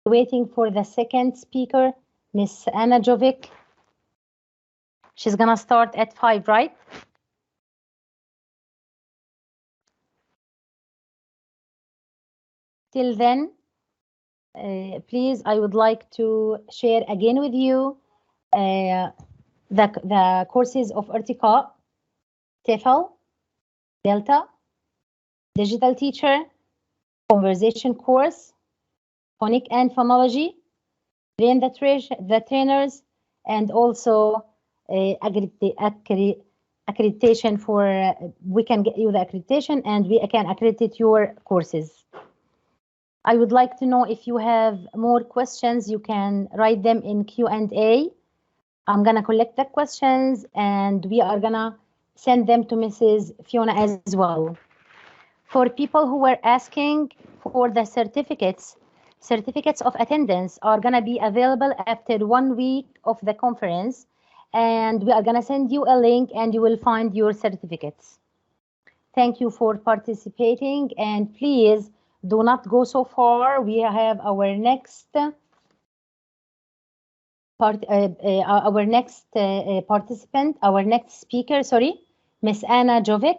waiting for the second speaker, Miss Anna Jovic. She's gonna start at 5, right? Till then, please, I would like to share again with you the courses of Irtiqa, TEFL, Delta, Digital Teacher, Conversation course, Phonic and Phonology, Train the trainers, and also accreditation for, we can get you the accreditation and we can accredit your courses. I would like to know if you have more questions, you can write them in Q&A. I'm gonna collect the questions and we are gonna send them to Mrs. Fiona as well. For people who were asking for the certificates of attendance are gonna be available after 1 week of the conference, and we are gonna send you a link and you will find your certificates. Thank you for participating, and please do not go so far. We have our next participant, our next speaker, Miss Anna Jovic.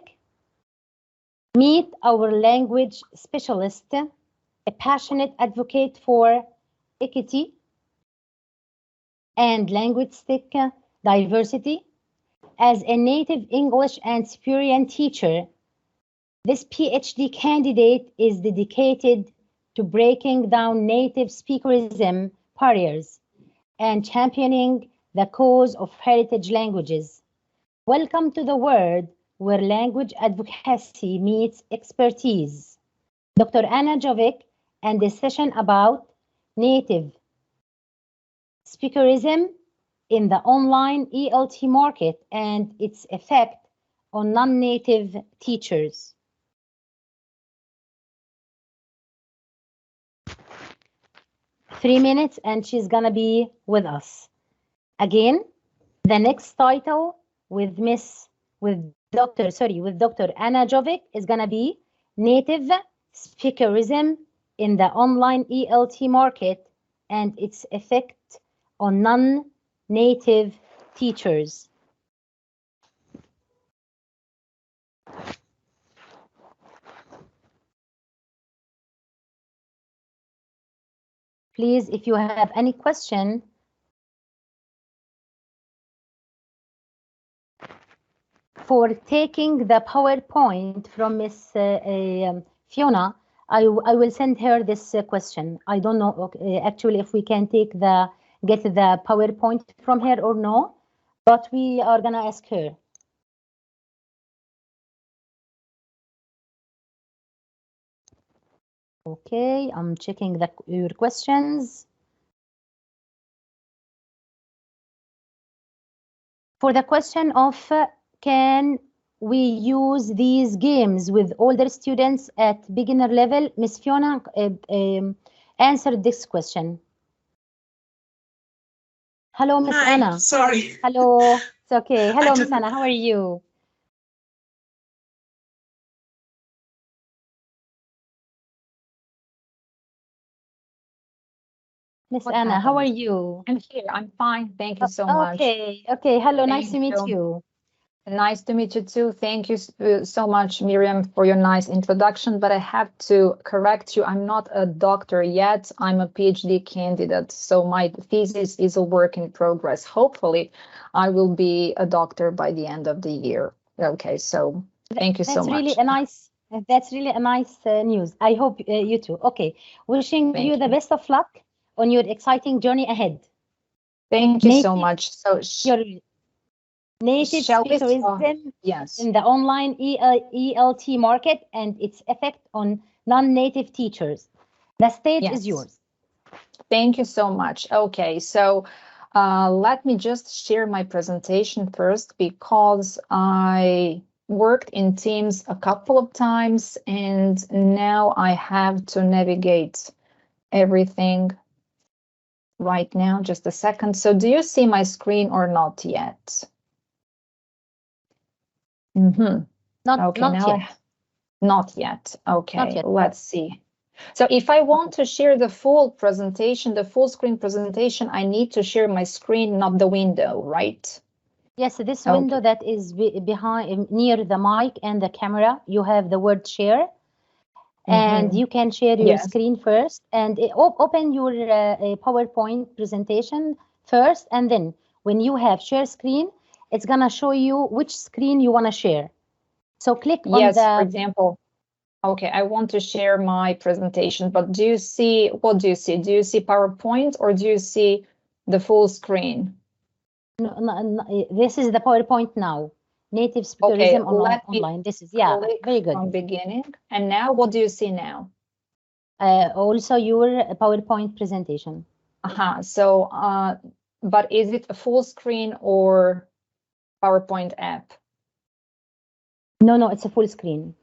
Meet our language specialist, a passionate advocate for equity and linguistic diversity. As a native English and Siberian teacher, this PhD candidate is dedicated to breaking down native speakerism barriers and championing the cause of heritage languages. Welcome to the world where language advocacy meets expertise. Dr. Anna Jovic and a session about native speakerism in the online ELT market and its effect on non-native teachers. Three minutes and she's gonna be with us. Again, the next title with Dr. Anna Jovic is gonna be Native Speakerism in the online ELT market and its effect on non-native teachers. Please, if you have any question, for taking the PowerPoint from Miss Fiona, I will send her this question. I don't know actually if we can get the PowerPoint from her or no, but we are gonna ask her. Okay, I'm checking your questions. For the question of can we use these games with older students at beginner level, Miss Fiona answered this question. Hello, Miss Anna. Sorry. Hello. It's okay. Hello, Miss Anna. How are you? Miss Anna, how are you? I'm here. I'm fine. Thank you so much. Okay. Okay. Hello. Nice to meet you. Nice to meet you too. Thank you so much, Miriam, for your nice introduction. But I have to correct you. I'm not a doctor yet. I'm a PhD candidate. So my thesis is a work in progress. Hopefully, I will be a doctor by the end of the year. Okay. So thank you so much. That's really a nice news. I hope you too. Okay. Wishing you the best of luck on your exciting journey ahead. Thank you so much. So native speakerism in the online ELT market and its effect on non-native teachers. The stage is yours. Thank you so much. Okay, so let me just share my presentation first because I worked in Teams a couple of times and now I have to navigate everything right now. Just a second. So do you see my screen or not yet? Not yet. Not yet. Okay, not yet. Let's see. So if I want to share the full presentation, the full screen presentation, I need to share my screen, not the window, right? Yes, this Okay. window that is behind, near the mic and the camera, you have the word share, and you can share your Yes. screen first, and open your PowerPoint presentation first, and then when you have share screen, it's gonna show you which screen you want to share. So click on Yes, for the, example, okay, I want to share my presentation, but do you see, what do you see? Do you see PowerPoint or do you see the full screen? this is the PowerPoint now. Native Okay, speakerism let me online. This is, yeah, click very good. from beginning. And now what do you see now? Also your PowerPoint presentation. So, but is it a full screen or PowerPoint app? No, it's a full screen.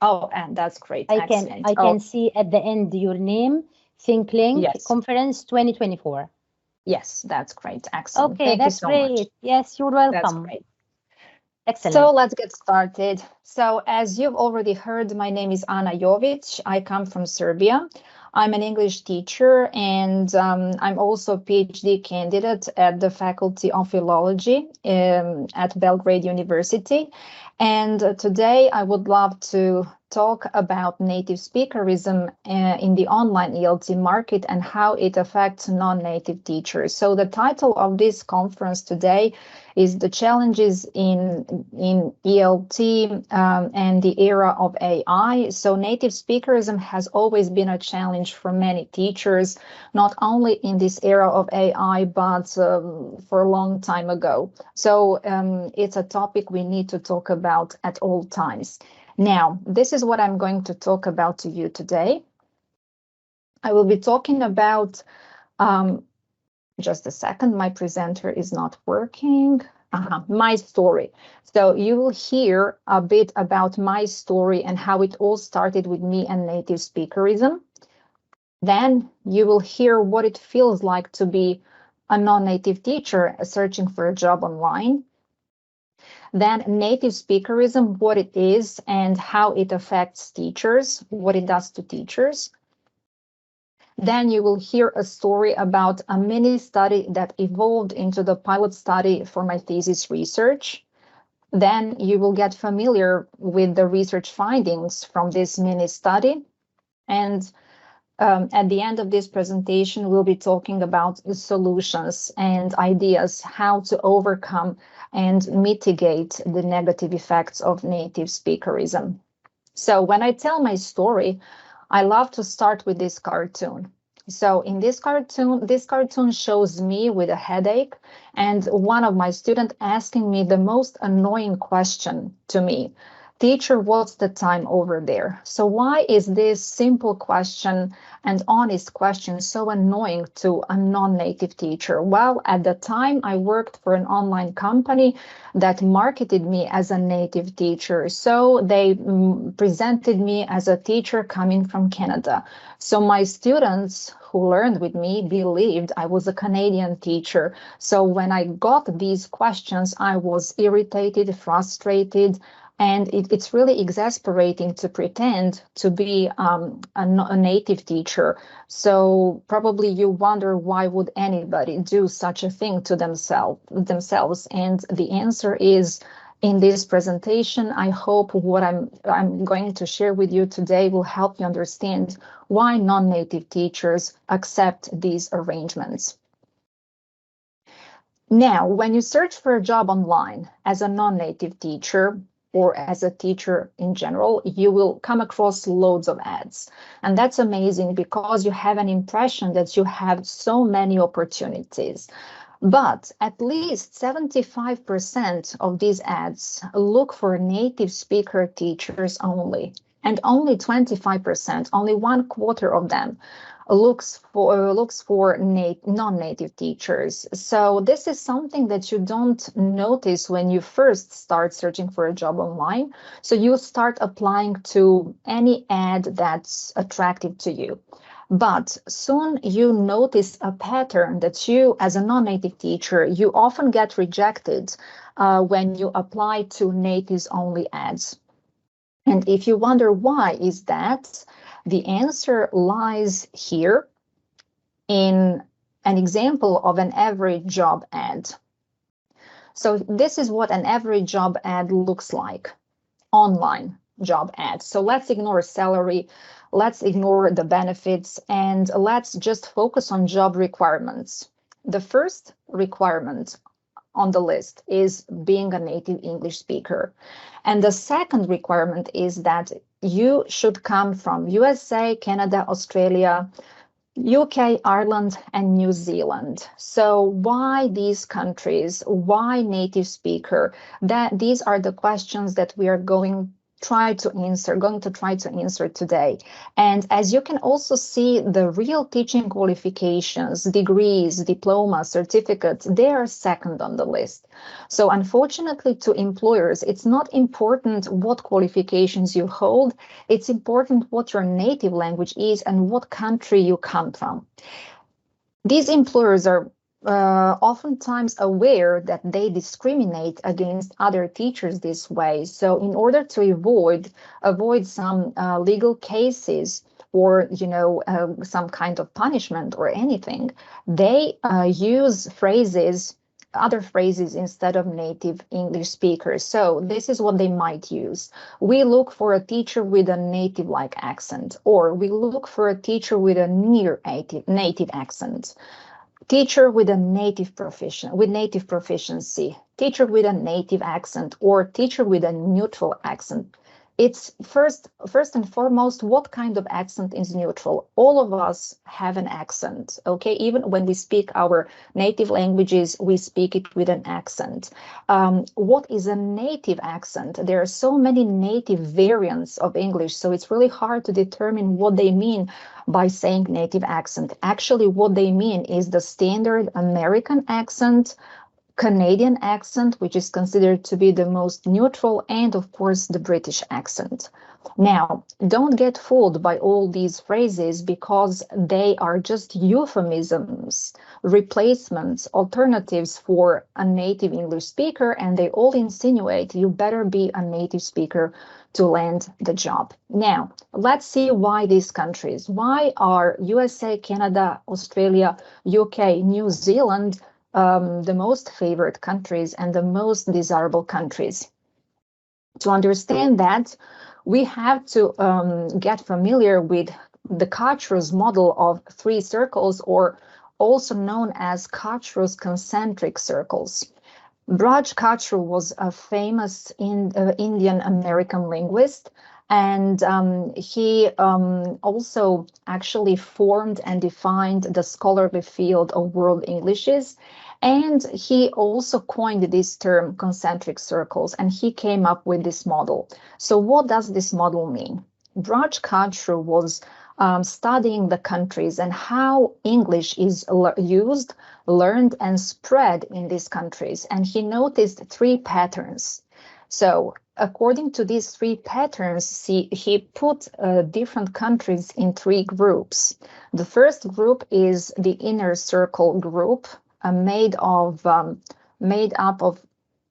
Oh, and that's great. I Excellent. can see at the end your name, Think Link Yes. Conference 2024. Yes, that's great. Excellent. Okay, Thank you that's so great. much. Yes, you're That's welcome. great. Excellent. So let's get started. So as you've already heard, my name is Ana Jovic. I come from Serbia. I'm an English teacher, and I'm also a PhD candidate at the Faculty of Philology at Belgrade University. And today I would love to talk about native speakerism in the online ELT market and how it affects non-native teachers. So the title of this conference today is the challenges in ELT and the era of AI. So native speakerism has always been a challenge for many teachers, not only in this era of AI, but for a long time ago. So it's a topic we need to talk about at all times. Now, this is what I'm going to talk about to you today. I will be talking about just a second, my presenter is not working. My story. So you will hear a bit about my story and how it all started with me and native speakerism. Then you will hear what it feels like to be a non-native teacher searching for a job online. Then native speakerism, what it is and how it affects teachers, what it does to teachers. Then you will hear a story about a mini study that evolved into the pilot study for my thesis research. Then you will get familiar with the research findings from this mini study. And at the end of this presentation, we'll be talking about solutions and ideas, how to overcome and mitigate the negative effects of native speakerism. So when I tell my story, I love to start with this cartoon. So in this cartoon shows me with a headache and one of my students asking me the most annoying question to me. Teacher, what's the time over there? So why is this simple question and honest question so annoying to a non-native teacher? Well, at the time I worked for an online company that marketed me as a native teacher. So they presented me as a teacher coming from Canada. So my students who learned with me believed I was a Canadian teacher. So when I got these questions, I was irritated, frustrated, and it's really exasperating to pretend to be a native teacher. So probably you wonder, why would anybody do such a thing to themselves? And the answer is in this presentation. I hope what I'm going to share with you today will help you understand why non-native teachers accept these arrangements. Now, when you search for a job online as a non-native teacher, or as a teacher in general, you will come across loads of ads. And that's amazing because you have an impression that you have so many opportunities. But at least 75% of these ads look for native speaker teachers only. And only 25%, only 1/4 of them, looks for non-native teachers. So this is something that you don't notice when you first start searching for a job online. So you start applying to any ad that's attractive to you. But soon you notice a pattern that you, as a non-native teacher, you often get rejected when you apply to natives only ads. And if you wonder why is that, The answer lies here in an example of an average job ad. So this is what an average job ad looks like, online job ad. So let's ignore salary, let's ignore the benefits, and let's just focus on job requirements. The first requirement on the list is being a native English speaker. And the second requirement is that you should come from USA, Canada, Australia, UK, Ireland, and New Zealand. So why these countries? Why native speaker? These are the questions that we are going to try to answer today. And as you can also see, the real teaching qualifications, degrees, diplomas, certificates, they are second on the list. So unfortunately to employers, it's not important what qualifications you hold, it's important what your native language is and what country you come from. These employers are oftentimes aware that they discriminate against other teachers this way. So in order to avoid some legal cases or some kind of punishment or anything, they use other phrases instead of native English speakers. So this is what they might use. We look for a teacher with a native-like accent, or we look for a teacher with a near native accent. Teacher with a native proficiency, teacher with a native accent, or teacher with a neutral accent. It's first and foremost, what kind of accent is neutral? All of us have an accent, okay? Even when we speak our native languages, we speak it with an accent. What is a native accent? There are so many native variants of English, so it's really hard to determine what they mean by saying native accent. Actually, what they mean is the standard American accent, Canadian accent, which is considered to be the most neutral, and of course the British accent. Now, don't get fooled by all these phrases because they are just euphemisms, replacements, alternatives for a native English speaker, and they all insinuate you better be a native speaker to land the job. Now, let's see why these countries. Why are USA, Canada, Australia, UK, New Zealand the most favored countries and the most desirable countries? To understand that, we have to get familiar with the Karcher's model of three circles, or also known as Karcher's concentric circles. Braj Karcher was a famous Indian American linguist, and he also actually formed and defined the scholarly field of world Englishes. And he also coined this term concentric circles, and he came up with this model. So what does this model mean? Braj Karcher was studying the countries and how English is used, learned, and spread in these countries. And he noticed three patterns. So according to these three patterns, he put different countries in three groups. The first group is the inner circle group, made up of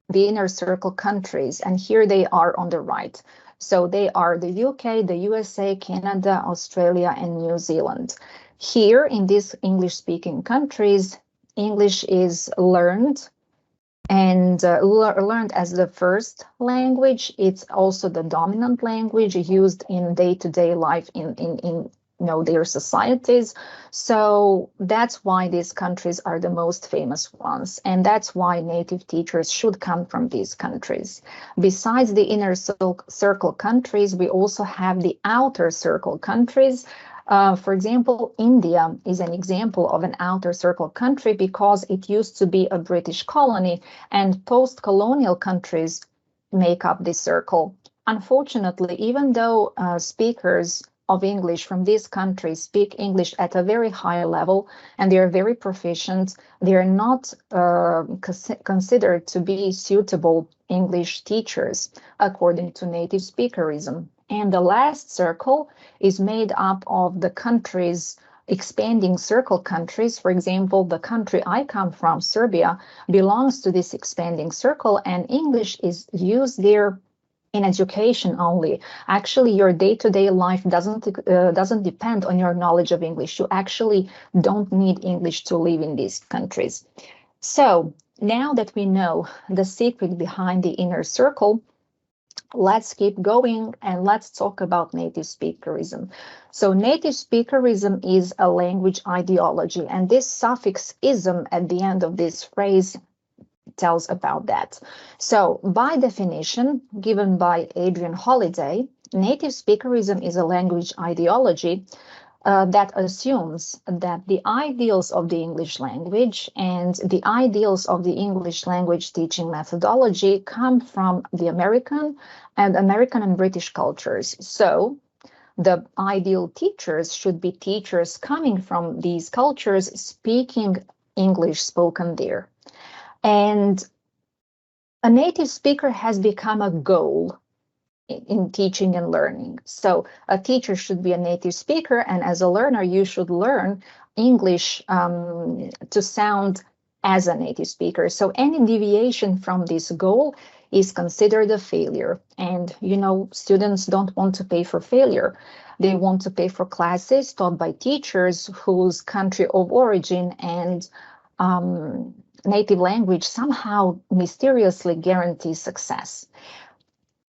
the inner circle countries, and here they are on the right. So they are the UK, the USA, Canada, Australia, and New Zealand. Here in these English-speaking countries, English is learned and learned as the first language. It's also the dominant language used in day-to-day life in their societies. So that's why these countries are the most famous ones. And that's why native teachers should come from these countries. Besides the inner circle countries, we also have the outer circle countries. For example, India is an example of an outer circle country because it used to be a British colony, and post-colonial countries make up this circle. Unfortunately, even though speakers of English from these countries speak English at a very high level and they are very proficient, they are not considered to be suitable English teachers according to native speakerism. And the last circle is made up of the countries, expanding circle countries. For example, the country I come from, Serbia, belongs to this expanding circle, and English is used there in education only. Actually, your day-to-day life doesn't depend on your knowledge of English. You actually don't need English to live in these countries. So now that we know the secret behind the inner circle, let's keep going and let's talk about native speakerism. So native speakerism is a language ideology, and this suffix ism at the end of this phrase tells about that. So by definition, given by Adrian Holiday, native speakerism is a language ideology that assumes that the ideals of the English language and the ideals of the English language teaching methodology come from the American and British cultures. So the ideal teachers should be teachers coming from these cultures, speaking English spoken there. And a native speaker has become a goal in teaching and learning. So a teacher should be a native speaker, and as a learner, you should learn English to sound as a native speaker. So any deviation from this goal is considered a failure. And, you know, students don't want to pay for failure. They want to pay for classes taught by teachers whose country of origin and native language somehow mysteriously guarantees success.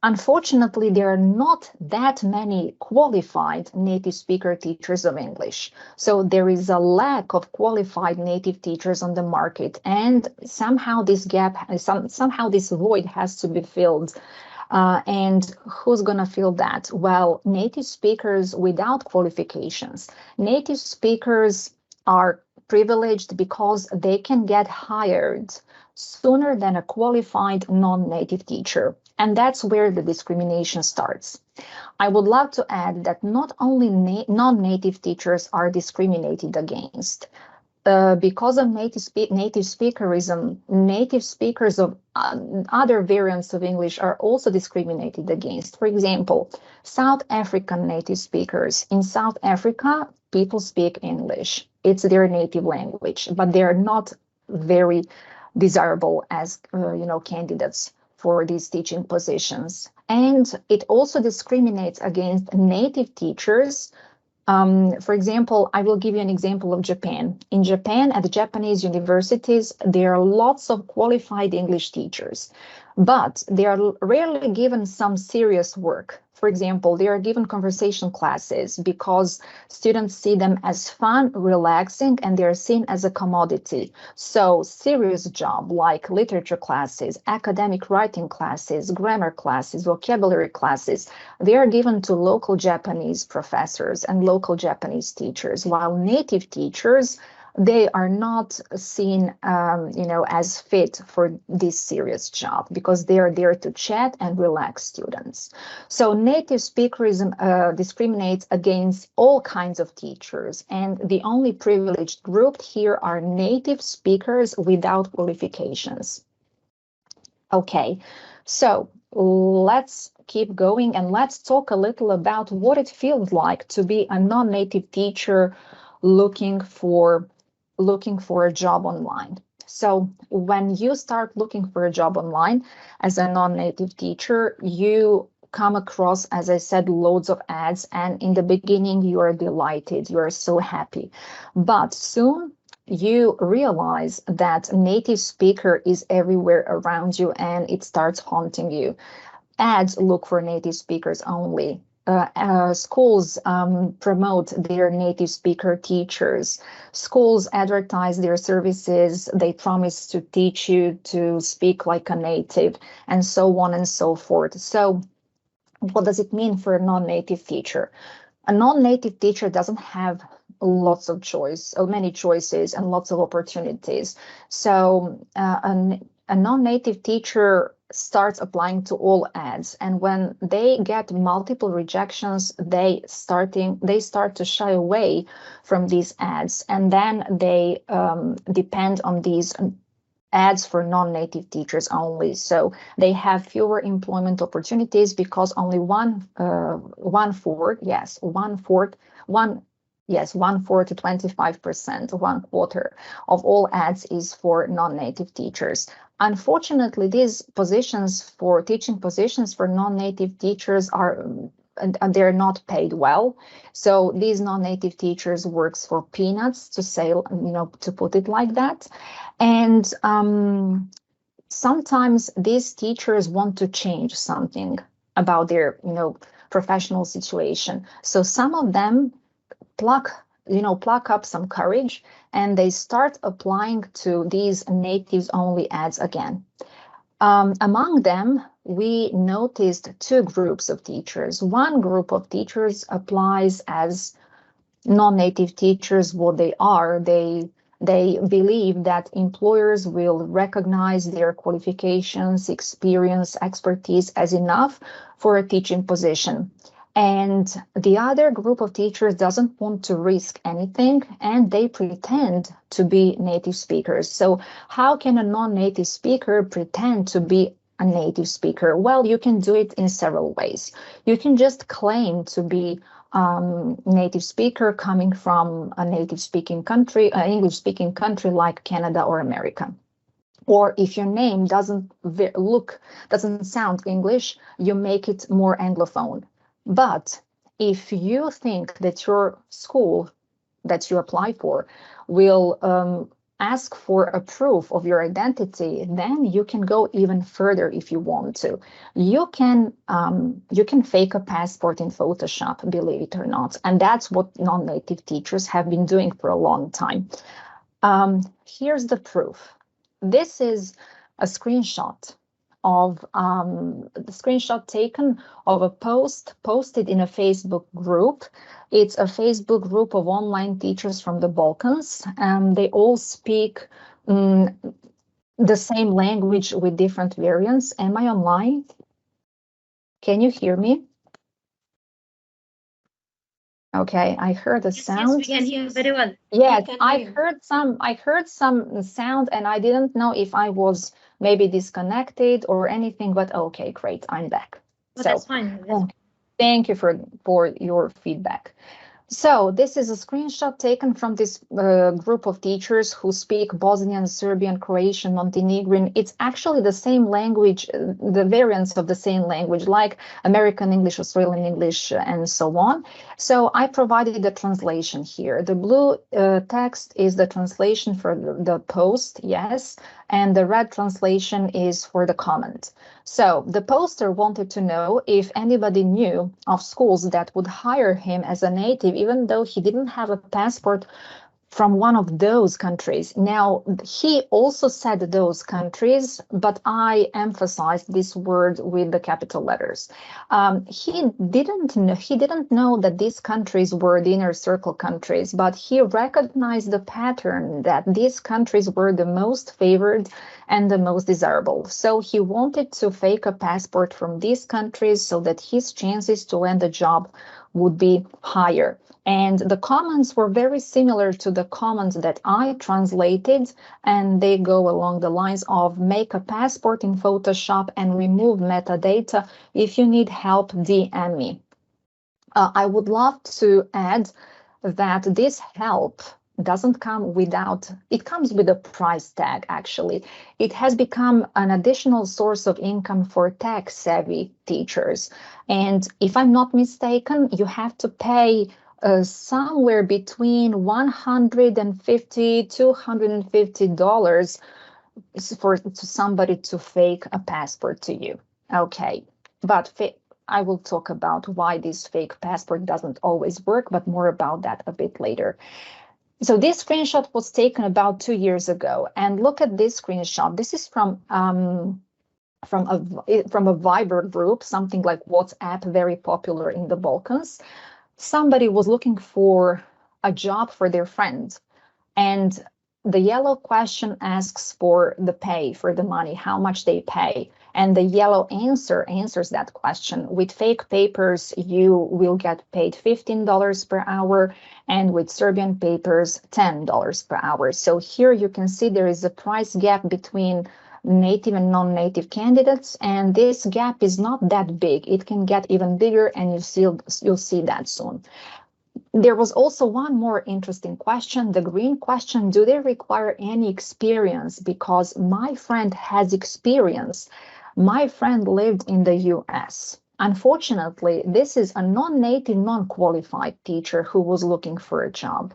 Unfortunately, there are not that many qualified native speaker teachers of English. So there is a lack of qualified native teachers on the market, and somehow this gap, somehow this void has to be filled. And who's going to fill that? Well, native speakers without qualifications. Native speakers are privileged because they can get hired sooner than a qualified non-native teacher. And that's where the discrimination starts. I would love to add that not only non-native teachers are discriminated against. Because of native speakerism, native speakers of other variants of English are also discriminated against. For example, South African native speakers. In South Africa, people speak English. It's their native language, but they are not very desirable as candidates for these teaching positions. And it also discriminates against native teachers. For example, I will give you an example of Japan. In Japan, at the Japanese universities, there are lots of qualified English teachers, but they are rarely given some serious work. For example, they are given conversation classes because students see them as fun, relaxing, and they are seen as a commodity. So serious job like literature classes, academic writing classes, grammar classes, vocabulary classes, they are given to local Japanese professors and local Japanese teachers, while native teachers, they are not seen, as fit for this serious job because they are there to chat and relax students. So native speakerism discriminates against all kinds of teachers, and the only privileged group here are native speakers without qualifications. Okay, so let's keep going and let's talk a little about what it feels like to be a non-native teacher looking for a job online. So when you start looking for a job online as a non-native teacher, you come across, as I said, loads of ads, and in the beginning you are delighted, you are so happy. But soon you realize that native speaker is everywhere around you and it starts haunting you. Ads look for native speakers only. Schools promote their native speaker teachers. Schools advertise their services. They promise to teach you to speak like a native, and so on and so forth. So what does it mean for a non-native teacher? A non-native teacher doesn't have lots of many choices and lots of opportunities. So a non-native teacher starts applying to all ads, and when they get multiple rejections, they start to shy away from these ads, and then they depend on these ads for non-native teachers only. So they have fewer employment opportunities because only one fourth to 25%, 1/4 of all ads is for non-native teachers. Unfortunately, these positions for teaching positions for non-native teachers are and they're not paid well. So these non-native teachers works for peanuts, to say, to put it like that. And sometimes these teachers want to change something about their, professional situation. So some of them pluck up some courage and they start applying to these natives only ads again. Among them, we noticed two groups of teachers. One group of teachers applies as non-native teachers. What they are, they believe that employers will recognize their qualifications, experience, expertise as enough for a teaching position. And the other group of teachers doesn't want to risk anything, and they pretend to be native speakers. So how can a non-native speaker pretend to be a native speaker? Well, you can do it in several ways. You can just claim to be native speaker coming from a native speaking country, an English speaking country like Canada or America. Or if your name doesn't sound English, you make it more Anglophone. But if you think that your school that you apply for will ask for a proof of your identity, then you can go even further if you want to. You can fake a passport in Photoshop, believe it or not, and that's what non-native teachers have been doing for a long time. Here's the proof. This is a screenshot of the screenshot taken of a post posted in a Facebook group. It's a Facebook group of online teachers from the Balkans, and they all speak the same language with different variants. Am I online? Can you hear me? Okay, I heard a sound. Yes, we can hear you very well. Yes, I heard some sound, and I didn't know if I was maybe disconnected or anything, but okay, great, I'm back. But that's fine. Thank you for your feedback. So this is a screenshot taken from this group of teachers who speak Bosnian, Serbian, Croatian, Montenegrin. It's actually the same language, the variants of the same language, like American English, Australian English, and so on. So I provided the translation here. The blue text is the translation for the post, yes, and the red translation is for the comment. So the poster wanted to know if anybody knew of schools that would hire him as a native, even though he didn't have a passport from one of those countries. Now, he also said those countries, but I emphasized this word with the capital letters. He didn't know that these countries were the inner circle countries, but he recognized the pattern that these countries were the most favored and the most desirable. So he wanted to fake a passport from these countries so that his chances to land a job would be higher. And the comments were very similar to the comments that I translated, and they go along the lines of make a passport in Photoshop and remove metadata. If you need help, DM me. I would love to add that this help doesn't come without, it comes with a price tag, actually. It has become an additional source of income for tech-savvy teachers. And if I'm not mistaken, you have to pay somewhere between $150 to $250 to somebody to fake a passport to you. Okay, but I will talk about why this fake passport doesn't always work, but more about that a bit later. So this screenshot was taken about 2 years ago, and look at this screenshot. This is from a Viber group, something like WhatsApp, very popular in the Balkans. Somebody was looking for a job for their friend, and the yellow question asks for the pay, for the money, how much they pay. And the yellow answers that question. With fake papers, you will get paid $15 per hour, and with Serbian papers, $10 per hour. So here you can see there is a price gap between native and non-native candidates, and this gap is not that big. It can get even bigger, and you'll see that soon. There was also one more interesting question, the green question: do they require any experience? Because my friend has experience. My friend lived in the US. Unfortunately, this is a non-native, non-qualified teacher who was looking for a job.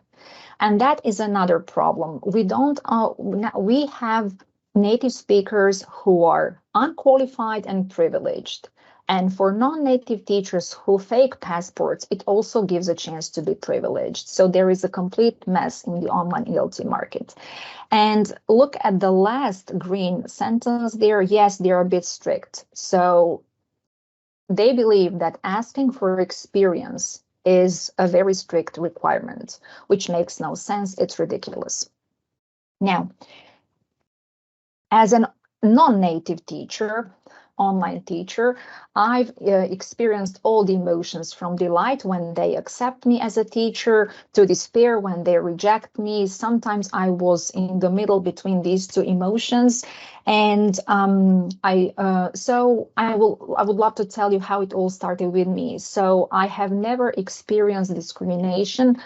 And that is another problem. We have native speakers who are unqualified and privileged. And for non-native teachers who fake passports, it also gives a chance to be privileged. So there is a complete mess in the online ELT market. And look at the last green sentence there. Yes, they're a bit strict. So they believe that asking for experience is a very strict requirement, which makes no sense. It's ridiculous. Now, as a non-native teacher, online teacher, I've experienced all the emotions, from delight when they accept me as a teacher to despair when they reject me. Sometimes I was in the middle between these two emotions, and I would love to tell you how it all started with me. So I have never experienced discrimination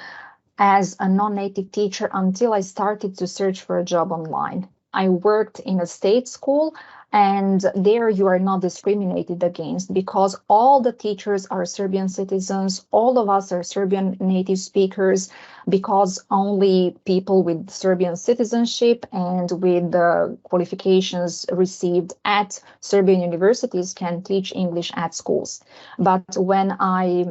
as a non-native teacher until I started to search for a job online. I worked in a state school, and there you are not discriminated against because all the teachers are Serbian citizens. All of us are Serbian native speakers, because only people with Serbian citizenship and with the qualifications received at Serbian universities can teach English at schools. But when I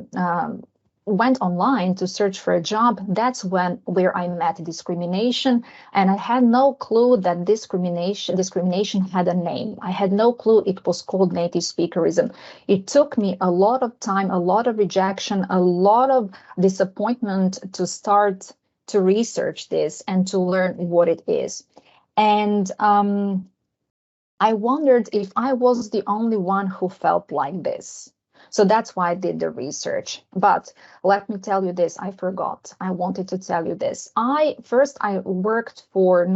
went online to search for a job, that's where I met discrimination, and I had no clue that discrimination had a name. I had no clue it was called native speakerism. It took me a lot of time, a lot of rejection, a lot of disappointment to start to research this and to learn what it is. And I wondered if I was the only one who felt like this. So that's why I did the research. But let me tell you this, I forgot. I wanted to tell you this. I worked for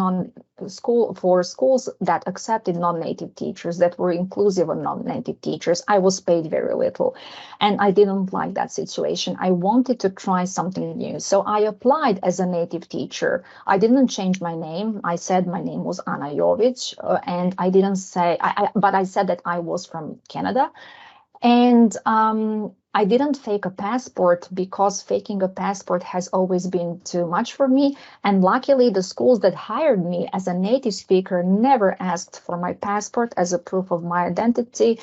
schools that accepted non-native teachers, that were inclusive of non-native teachers. I was paid very little, and I didn't like that situation. I wanted to try something new. So I applied as a native teacher. I didn't change my name. I said my name was Anna Jovic, and I didn't say, but I said that I was from Canada. And I didn't fake a passport, because faking a passport has always been too much for me. And luckily, the schools that hired me as a native speaker never asked for my passport as a proof of my identity,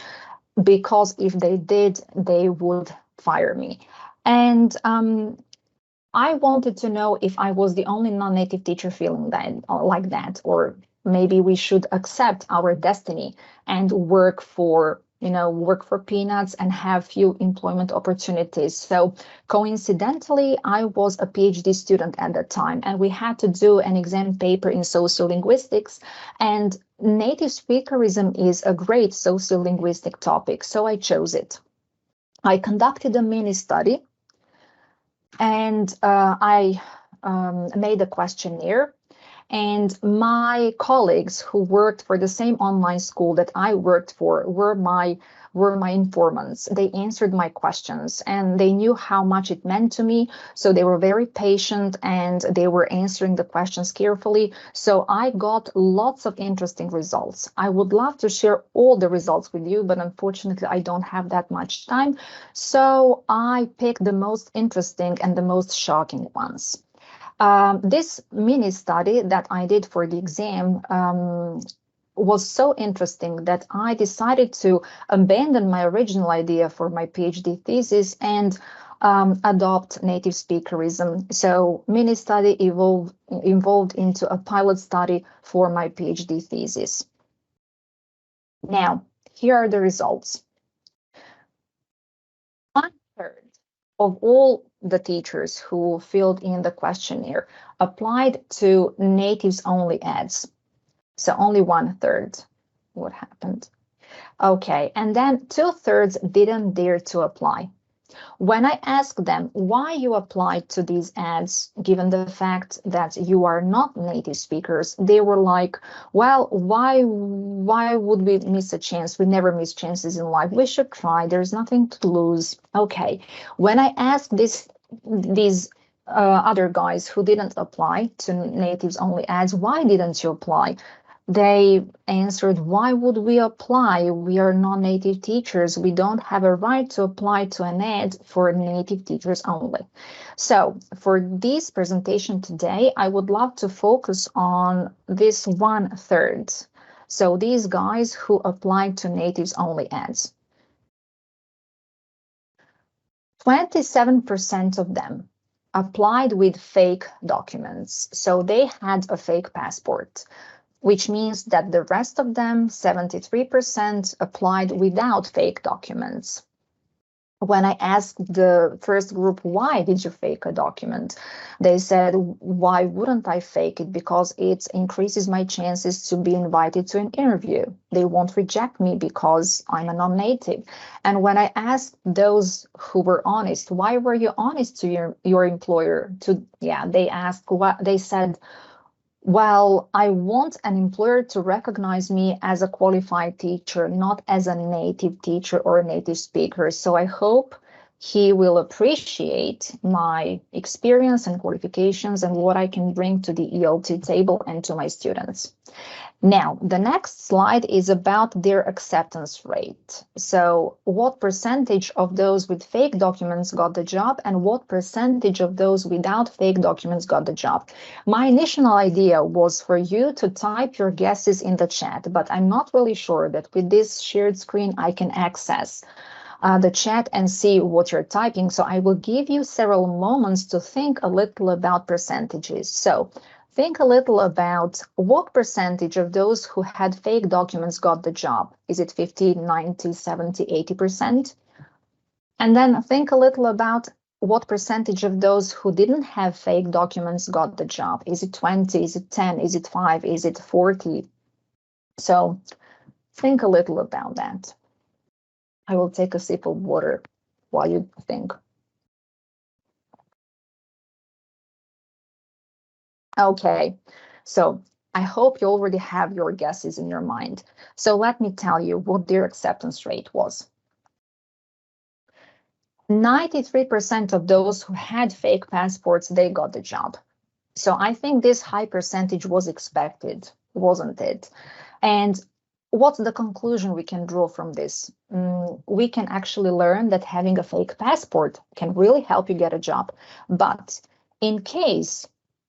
because if they did, they would fire me. And I wanted to know if I was the only non-native teacher feeling like that, or maybe we should accept our destiny and work for peanuts and have few employment opportunities. So coincidentally, I was a PhD student at that time, and we had to do an exam paper in sociolinguistics, and native speakerism is a great sociolinguistic topic, so I chose it. I conducted a mini study, and I made a questionnaire. And my colleagues who worked for the same online school that I worked for were my informants. They answered my questions, and they knew how much it meant to me. So they were very patient, and they were answering the questions carefully. So I got lots of interesting results. I would love to share all the results with you, but unfortunately I don't have that much time. So I picked the most interesting and the most shocking ones. This mini study that I did for the exam was so interesting that I decided to abandon my original idea for my PhD thesis and adopt native speakerism. So mini study evolved into a pilot study for my PhD thesis. Now, here are the results. 1/3 of all the teachers who filled in the questionnaire applied to natives only ads. So only 1/3. What happened? Okay, and then 2/3 didn't dare to apply. When I asked them why you applied to these ads, given the fact that you are not native speakers, they were like, well, why would we miss a chance? We never miss chances in life. We should try. There's nothing to lose. Okay. When I asked this these other guys who didn't apply to natives only ads, why didn't you apply? They answered, why would we apply? We are non-native teachers. We don't have a right to apply to an ad for native teachers only. So for this presentation today, I would love to focus on this 1/3. So these guys who applied to natives only ads. 27% of them applied with fake documents. So they had a fake passport, which means that the rest of them, 73%, applied without fake documents. When I asked the first group, why did you fake a document? They said, why wouldn't I fake it? Because it increases my chances to be invited to an interview. They won't reject me because I'm a non-native. And when I asked those who were honest, why were you honest to your employer? They asked, they said, well, I want an employer to recognize me as a qualified teacher, not as a native teacher or a native speaker. So I hope he will appreciate my experience and qualifications and what I can bring to the ELT table and to my students. Now, the next slide is about their acceptance rate. So what percentage of those with fake documents got the job and what percentage of those without fake documents got the job? My initial idea was for you to type your guesses in the chat, but I'm not really sure that with this shared screen I can access the chat and see what you're typing. So I will give you several moments to think a little about percentages. So think a little about what percentage of those who had fake documents got the job. Is it 50, 90, 70, 80%? And then think a little about what percentage of those who didn't have fake documents got the job. Is it 20? Is it 10? Is it 5? Is it 40? So think a little about that. I will take a sip of water while you think. Okay, so I hope you already have your guesses in your mind. So let me tell you what their acceptance rate was. 93% of those who had fake passports, they got the job. So I think this high percentage was expected, wasn't it? And what's the conclusion we can draw from this? We can actually learn that having a fake passport can really help you get a job. But in case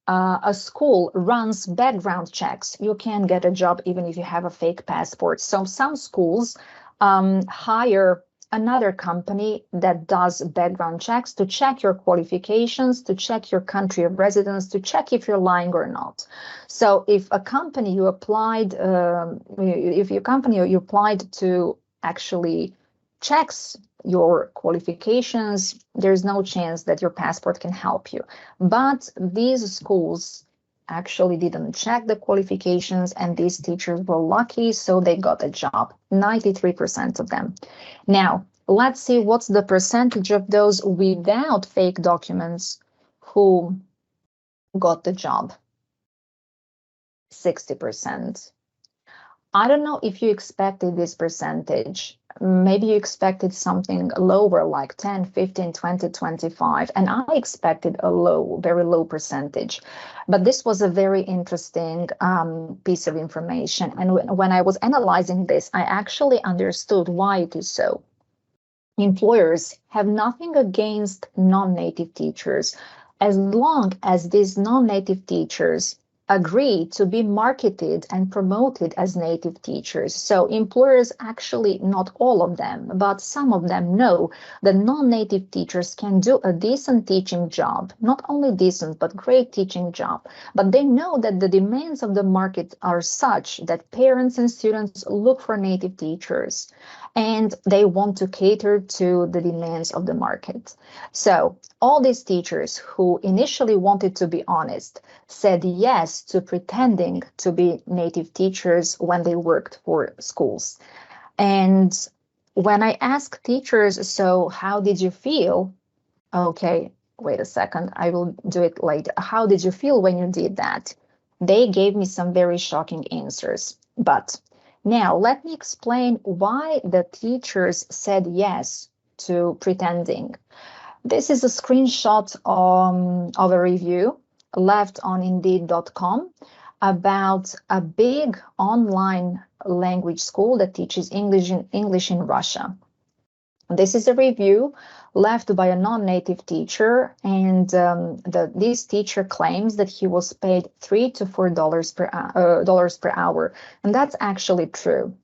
a school runs background checks, you can get a job even if you have a fake passport. So some schools hire another company that does background checks to check your qualifications, to check your country of residence, to check if you're lying or not. So if a company you applied, you applied to actually checks your qualifications, there's no chance that your passport can help you. But these schools actually didn't check the qualifications and these teachers were lucky, so they got a job, 93% of them. Now, let's see what's the percentage of those without fake documents who got the job. 60%. I don't know if you expected this percentage. Maybe you expected something lower, like 10, 15, 20, 25, and I expected a very low percentage. But this was a very interesting piece of information. And when I was analyzing this, I actually understood why it is so. Employers have nothing against non-native teachers as long as these non-native teachers agree to be marketed and promoted as native teachers. So employers actually, not all of them, but some of them know that non-native teachers can do a decent teaching job, not only decent, but great teaching job. But they know that the demands of the market are such that parents and students look for native teachers and they want to cater to the demands of the market. So all these teachers who initially wanted to be honest said yes to pretending to be native teachers when they worked for schools. And when I asked teachers, so how did you feel? Okay, wait a second, I will do it later. How did you feel when you did that? They gave me some very shocking answers. But now let me explain why the teachers said yes to pretending. This is a screenshot of a review left on Indeed.com about a big online language school that teaches English in Russia. This is a review left by a non-native teacher, and this teacher claims that he was paid $3 to $4 per hour, and that's actually true.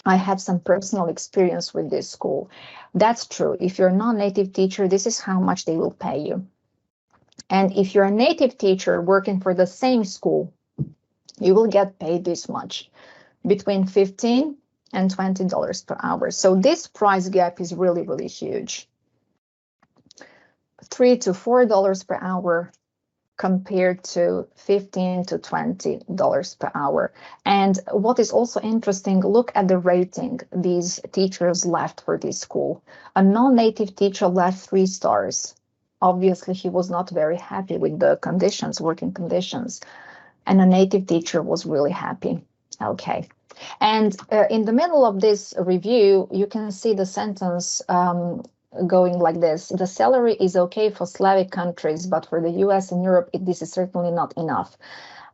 I have some personal experience with this school. That's true. If you're a non-native teacher, this is how much they will pay you. And if you're a native teacher working for the same school, you will get paid this much, between $15 and $20 per hour. So this price gap is really, really huge. $3 to $4 per hour compared to $15 to $20 per hour. And what is also interesting, look at the rating these teachers left for this school. A non-native teacher left 3 stars. Obviously, he was not very happy with the conditions, working conditions. And a native teacher was really happy. Okay. And in the middle of this review, you can see the sentence going like this: the salary is okay for Slavic countries, but for the US and Europe, this is certainly not enough.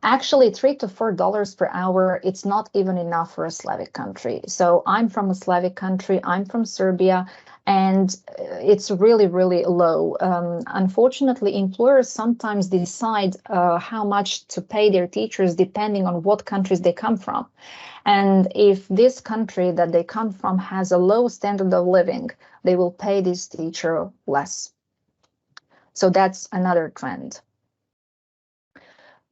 Actually, $3 to $4 per hour, it's not even enough for a Slavic country. So I'm from a Slavic country, I'm from Serbia, and it's really, really low. Unfortunately, employers sometimes decide how much to pay their teachers depending on what countries they come from. And if this country that they come from has a low standard of living, they will pay this teacher less. So that's another trend.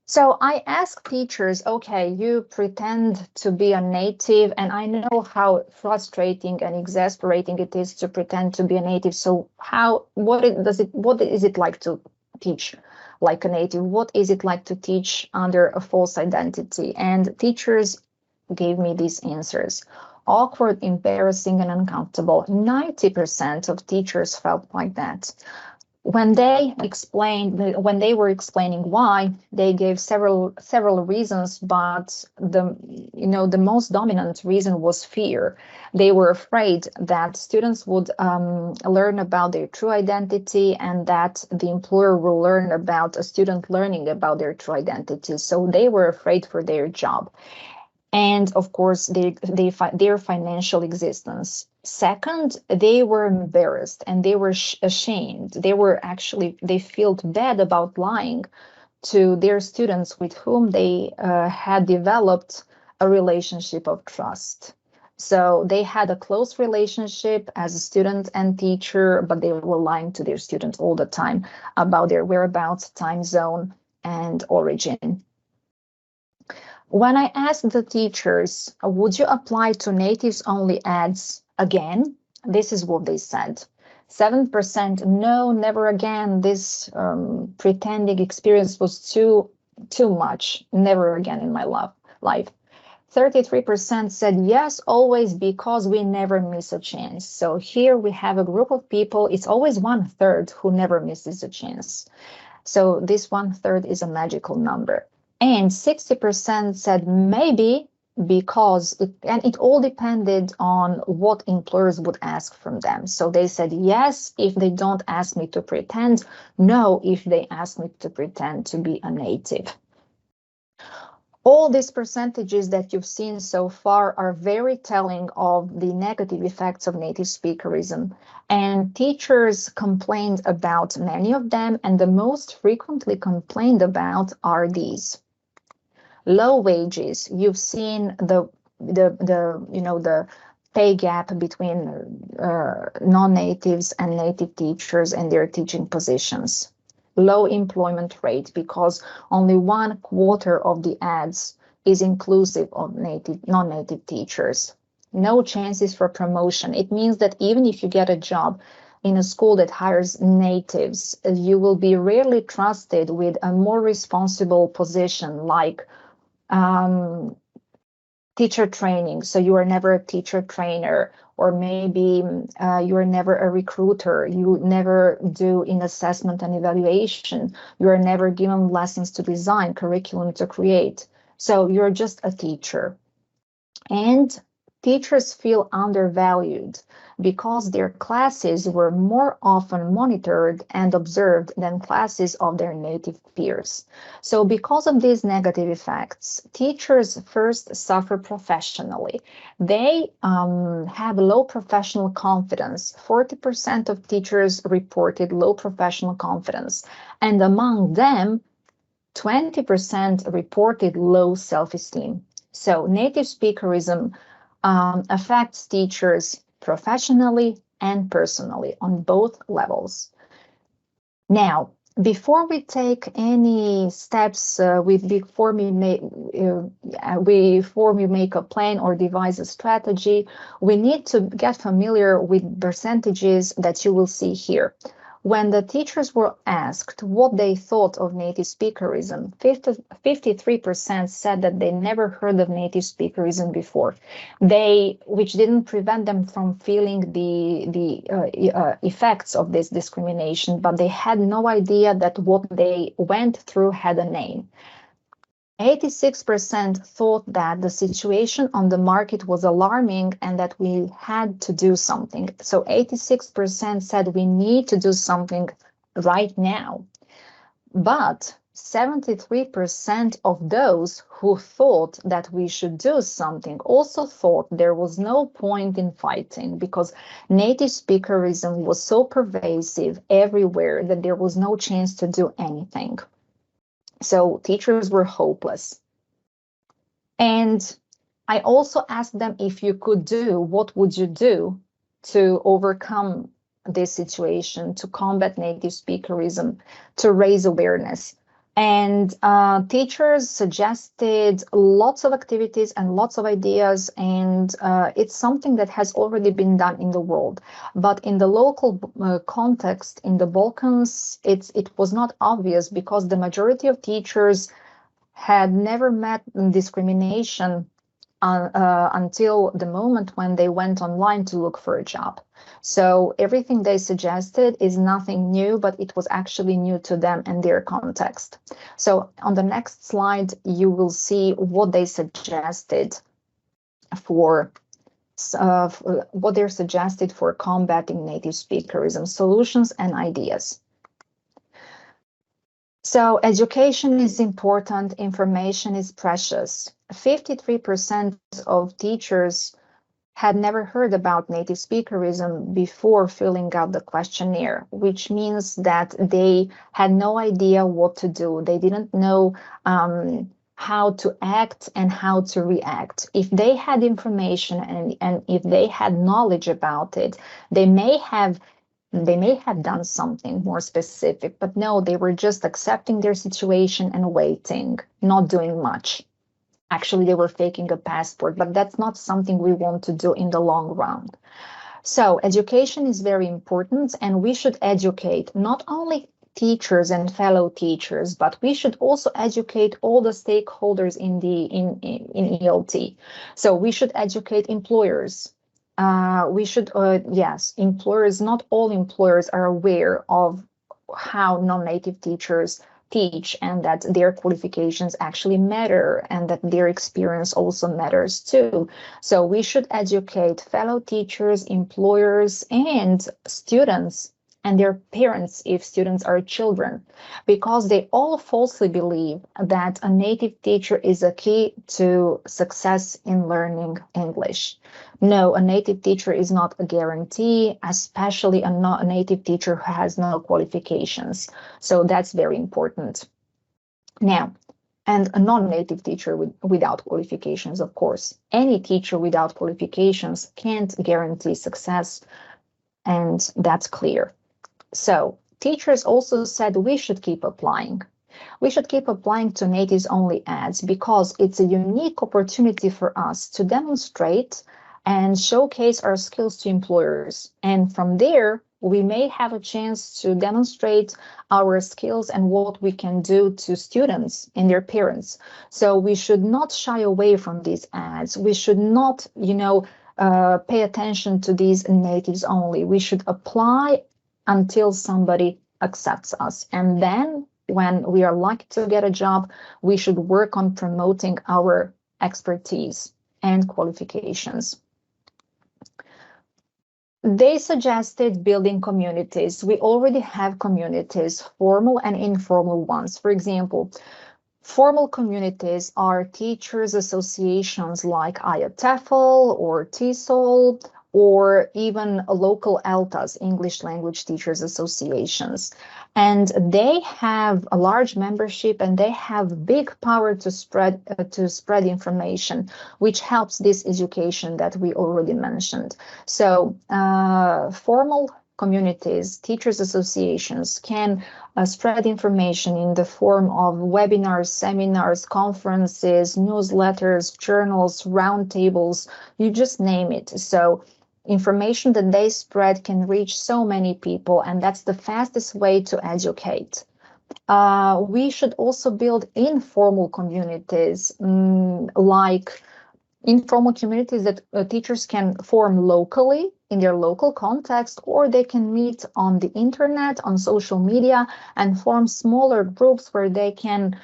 So I ask teachers, okay, you pretend to be a native, and I know how frustrating and exasperating it is to pretend to be a native. So what is it like to teach like a native? What is it like to teach under a false identity? And teachers gave me these answers: awkward, embarrassing, and uncomfortable. 90% of teachers felt like that. When they were explaining why, they gave several reasons, but the most dominant reason was fear. They were afraid that students would learn about their true identity, and that the employer will learn about a student learning about their true identity. So they were afraid for their job. And of course, their financial existence. Second, they were embarrassed and they were ashamed. They felt bad about lying to their students with whom they had developed a relationship of trust. So they had a close relationship as a student and teacher, but they were lying to their students all the time about their whereabouts, time zone, and origin. When I asked the teachers, would you apply to natives only ads again? This is what they said. 7% no, never again. This pretending experience was too much. Never again in my life. 33% said yes, always, because we never miss a chance. So here we have a group of people. It's always 1/3 who never misses a chance. So this 1/3 is a magical number. And 60% said maybe, because it all depended on what employers would ask from them. So they said yes if they don't ask me to pretend, no if they ask me to pretend to be a native. All these percentages that you've seen so far are very telling of the negative effects of native speakerism. And teachers complained about many of them, and the most frequently complained about are these. Low wages. You've seen the pay gap between non-natives and native teachers and their teaching positions. Low employment rate, because only 1/4 of the ads is inclusive of non-native teachers. No chances for promotion. It means that even if you get a job in a school that hires natives, you will be rarely trusted with a more responsible position, like teacher training. So you are never a teacher trainer, or maybe you are never a recruiter. You never do an assessment and evaluation. You are never given lessons to design, curriculum to create. So you're just a teacher. And teachers feel undervalued because their classes were more often monitored and observed than classes of their native peers. So because of these negative effects, teachers first suffer professionally. They have low professional confidence. 40% of teachers reported low professional confidence, and among them, 20% reported low self-esteem. So native speakerism affects teachers professionally and personally on both levels. Now, before we take any steps, before we make a plan or devise a strategy, we need to get familiar with percentages that you will see here. When the teachers were asked what they thought of native speakerism, 53% said that they never heard of native speakerism before, which didn't prevent them from feeling the effects of this discrimination, but they had no idea that what they went through had a name. 86% thought that the situation on the market was alarming and that we had to do something. So 86% said we need to do something right now. But 73% of those who thought that we should do something also thought there was no point in fighting because native speakerism was so pervasive everywhere that there was no chance to do anything. So teachers were hopeless. And I also asked them, if you could do, what would you do to overcome this situation, to combat native speakerism, to raise awareness? And teachers suggested lots of activities and lots of ideas, and it's something that has already been done in the world. But in the local context, in the Balkans, it was not obvious because the majority of teachers had never met discrimination until the moment when they went online to look for a job. So everything they suggested is nothing new, but it was actually new to them and their context. So on the next slide, you will see what they suggested for combating native speakerism, solutions and ideas. So education is important, information is precious. 53% of teachers had never heard about native speakerism before filling out the questionnaire, which means that they had no idea what to do. They didn't know how to act and how to react. If they had information and if they had knowledge about it, they may have done something more specific, but no, they were just accepting their situation and waiting, not doing much. Actually, they were faking a passport, but that's not something we want to do in the long run. So education is very important, and we should educate not only teachers and fellow teachers, but we should also educate all the stakeholders in ELT. So we should educate employers. Employers, not all employers are aware of how non-native teachers teach and that their qualifications actually matter and that their experience also matters too. So we should educate fellow teachers, employers, and students and their parents if students are children, because they all falsely believe that a native teacher is a key to success in learning English. No, a native teacher is not a guarantee, especially a native teacher who has no qualifications. So that's very important. Now, and a non-native teacher without qualifications, of course. Any teacher without qualifications can't guarantee success, and that's clear. So teachers also said we should keep applying. We should keep applying to natives-only ads because it's a unique opportunity for us to demonstrate and showcase our skills to employers. And from there, we may have a chance to demonstrate our skills and what we can do to students and their parents. So we should not shy away from these ads. We should not, pay attention to these natives only. We should apply until somebody accepts us. And then when we are lucky to get a job, we should work on promoting our expertise and qualifications. They suggested building communities. We already have communities, formal and informal ones. For example, formal communities are teachers' associations like IATEFL or TESOL, or even local ELTAs, English Language Teachers Associations. And they have a large membership and they have big power to spread information, which helps this education that we already mentioned. So formal communities, teachers associations can spread information in the form of webinars, seminars, conferences, newsletters, journals, roundtables, you just name it. So information that they spread can reach so many people, and that's the fastest way to educate. We should also build informal communities, like informal communities that teachers can form locally in their local context, or they can meet on the internet, on social media, and form smaller groups where they can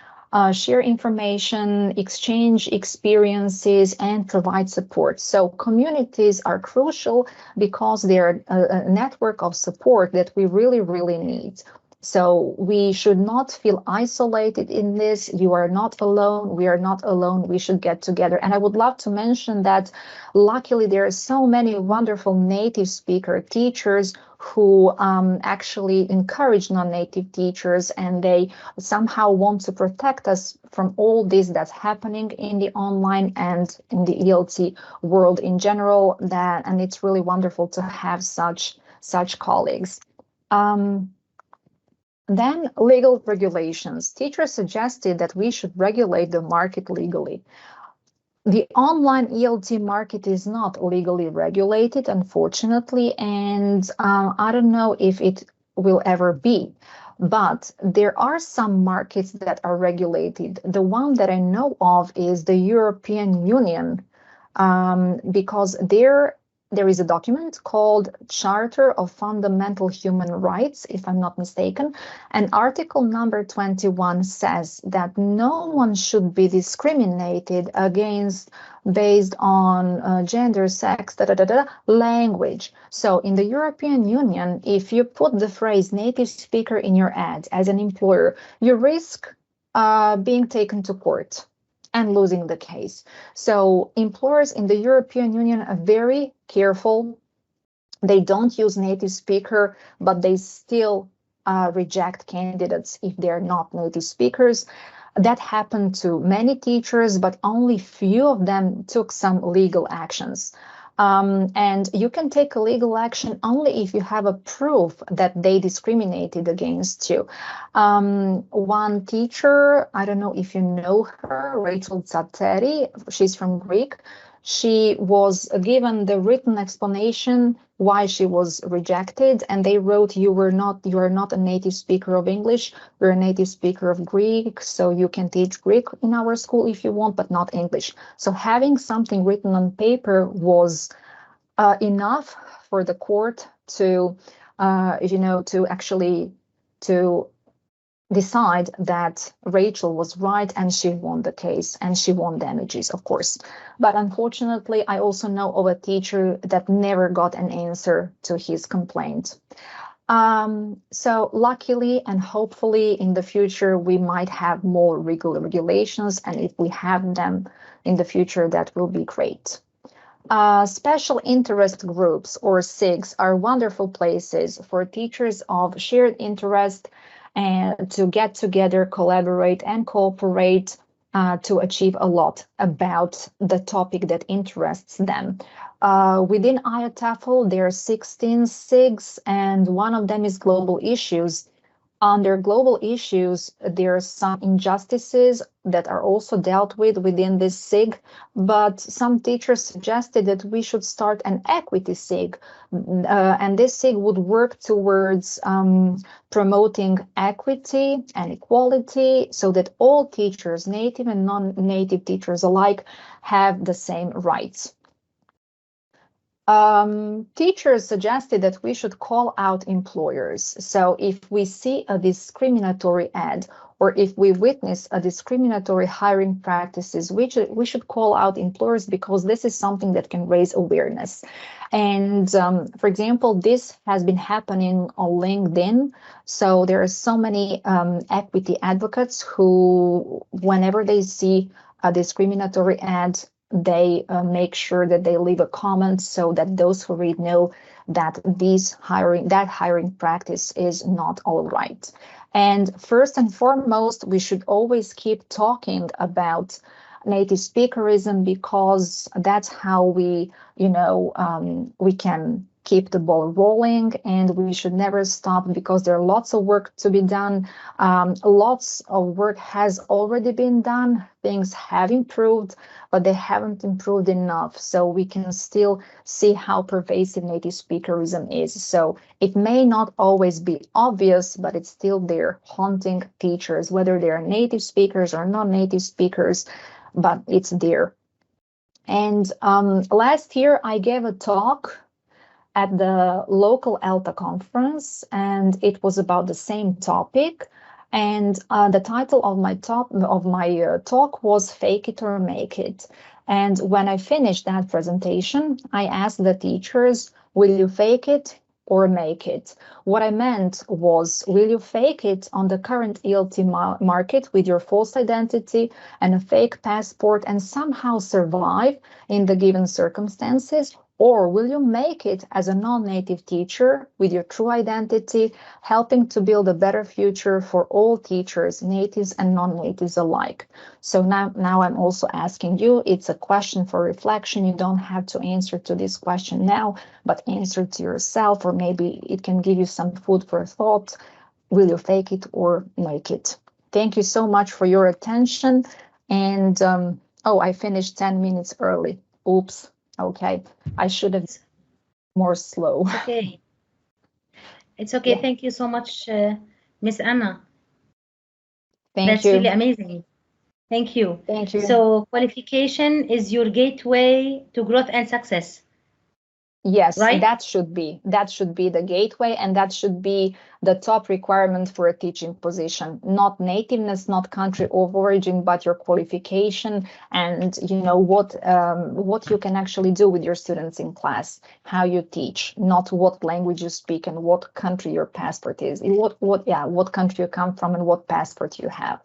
share information, exchange experiences, and provide support. So communities are crucial because they're a network of support that we really, really need. So we should not feel isolated in this. You are not alone. We are not alone. We should get together. And I would love to mention that luckily there are so many wonderful native speaker teachers who actually encourage non-native teachers, and they somehow want to protect us from all this that's happening in the online and in the ELT world in general. And it's really wonderful to have such colleagues. Then legal regulations. Teachers suggested that we should regulate the market legally. The online ELT market is not legally regulated, unfortunately, and I don't know if it will ever be. But there are some markets that are regulated. The one that I know of is the European Union, because there is a document called Charter of Fundamental Human Rights, if I'm not mistaken, and article number 21 says that no one should be discriminated against based on gender, sex, language. So in the European Union, if you put the phrase native speaker in your ad as an employer, you risk being taken to court and losing the case. So employers in the European Union are very careful. They don't use native speaker, but they still reject candidates if they're not native speakers. That happened to many teachers, but only few of them took some legal actions. And you can take a legal action only if you have a proof that they discriminated against you. One teacher, I don't know if you know her, Rachel Tsatteri, she's from Greek. She was given the written explanation why she was rejected, and they wrote, you are not a native speaker of English, you're a native speaker of Greek, so you can teach Greek in our school if you want, but not English. So having something written on paper was enough for the court to decide that Rachel was right, and she won the case, and she won damages, of course. But unfortunately, I also know of a teacher that never got an answer to his complaint. So luckily and hopefully in the future, we might have more regulations, and if we have them in the future, that will be great. Special interest groups, or SIGs, are wonderful places for teachers of shared interest and to get together, collaborate, and cooperate to achieve a lot about the topic that interests them. Within IATEFL, there are 16 SIGs, and one of them is global issues. Under global issues, there are some injustices that are also dealt with within this SIG, but some teachers suggested that we should start an equity SIG, and this SIG would work towards promoting equity and equality so that all teachers, native and non-native teachers alike, have the same rights. Teachers suggested that we should call out employers. So if we see a discriminatory ad, or if we witness a discriminatory hiring practices, we should call out employers, because this is something that can raise awareness. And for example, this has been happening on LinkedIn. So there are so many equity advocates who, whenever they see a discriminatory ad, they make sure that they leave a comment so that those who read know that that hiring practice is not all right. And first and foremost, we should always keep talking about native speakerism, because that's how we can keep the ball rolling, and we should never stop, because there are lots of work to be done. Lots of work has already been done. Things have improved, but they haven't improved enough. So we can still see how pervasive native speakerism is. So it may not always be obvious, but it's still there, haunting teachers, whether they are native speakers or non-native speakers, but it's there. And last year I gave a talk at the local ELTA conference, and it was about the same topic. And the title of my talk was "Fake It or Make It." And when I finished that presentation, I asked the teachers, "Will you fake it or make it?" What I meant was, will you fake it on the current ELT market with your false identity and a fake passport and somehow survive in the given circumstances? Or will you make it as a non-native teacher with your true identity, helping to build a better future for all teachers, natives and non-natives alike? So now I'm also asking you, it's a question for reflection. You don't have to answer to this question now, but answer to yourself, or maybe it can give you some food for thought. Will you fake it or make it? Thank you so much for your attention. And I finished 10 minutes early. Oops. Okay, I should have been more slow. Okay. It's okay. Yeah. Thank you so much, Miss Anna. Thank That's you. really amazing. Thank you. Thank you. So qualification is your gateway to growth and success. Yes, right? that should be the gateway, and that should be the top requirement for a teaching position. Not nativeness, not country of origin, but your qualification and what you can actually do with your students in class, how you teach, not what language you speak and what country your passport is, what country you come from and what passport you have.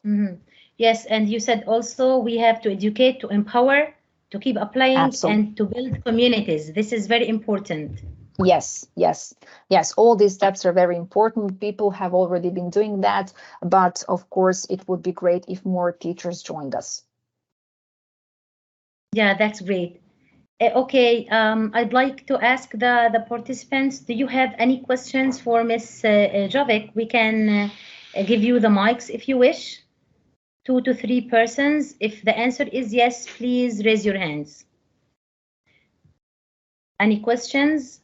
Mm-hmm. Yes, and you said also we have to educate, to empower, to keep applying, Absolutely. and to build communities. This is very important. Yes. All these steps are very important. People have already been doing that, but of course, it would be great if more teachers joined us. Yeah, that's great. Okay, I'd like to ask the participants, do you have any questions for Ms. Jovic? We can give you the mics if you wish. 2 to 3 persons. If the answer is yes, please raise your hands. Any questions?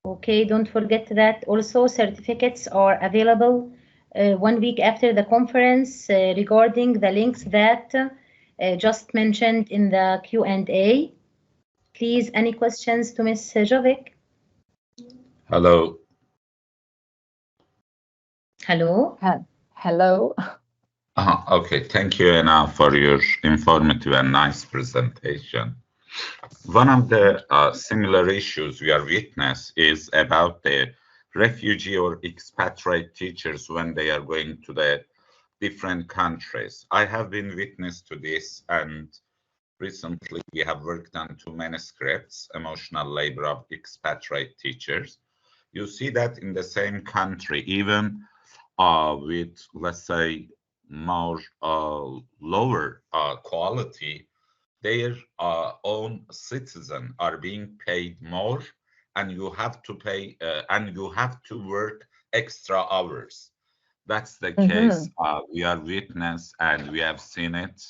Okay, don't forget that also certificates are available 1 week after the conference regarding the links that just mentioned in the Q&A. Please, any questions to Ms. Jovic? Hello. Hello. Okay, thank you, Anna, for your informative and nice presentation. One of the similar issues we are witness is about the refugee or expatriate teachers when they are going to the different countries. I have been witness to this, and recently we have worked on 2 manuscripts, Emotional Labor of Expatriate Teachers. You see that in the same country, even with, let's say, more lower quality, their own citizens are being paid more, and you have to pay and you have to work extra hours. That's the case. We are witness and we have seen it.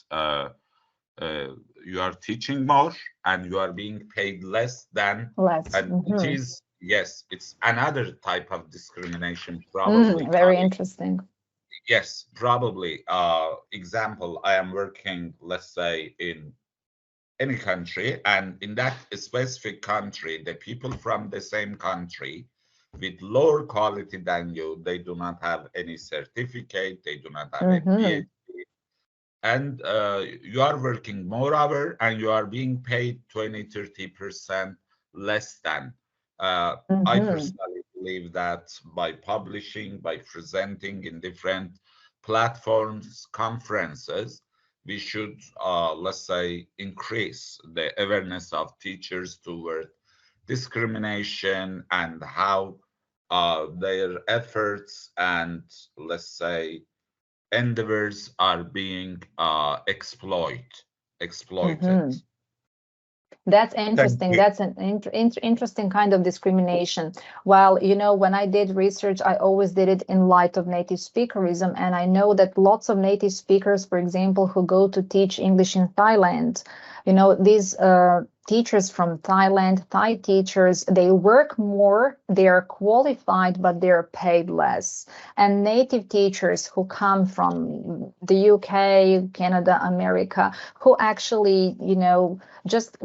You are teaching more and you are being paid less than. And it is, yes, it's another type of discrimination, probably. Very interesting. Yes, probably. Example, I am working, let's say, in any country, and in that specific country, the people from the same country with lower quality than you, they do not have any certificate, they do not have a PhD, and you are working more hours and you are being paid 20-30% less than. I personally believe that by publishing, by presenting in different platforms, conferences, we should, let's say, increase the awareness of teachers toward discrimination and how their efforts and, let's say, endeavors are being exploited. That's interesting. That's an interesting kind of discrimination. Well, you know, when I did research, I always did it in light of native speakerism. And I know that lots of native speakers, for example, who go to teach English in Thailand, you know, these teachers from Thailand, Thai teachers, they work more, they are qualified, but they're paid less. And native teachers who come from the UK, Canada, America, who actually, you know, just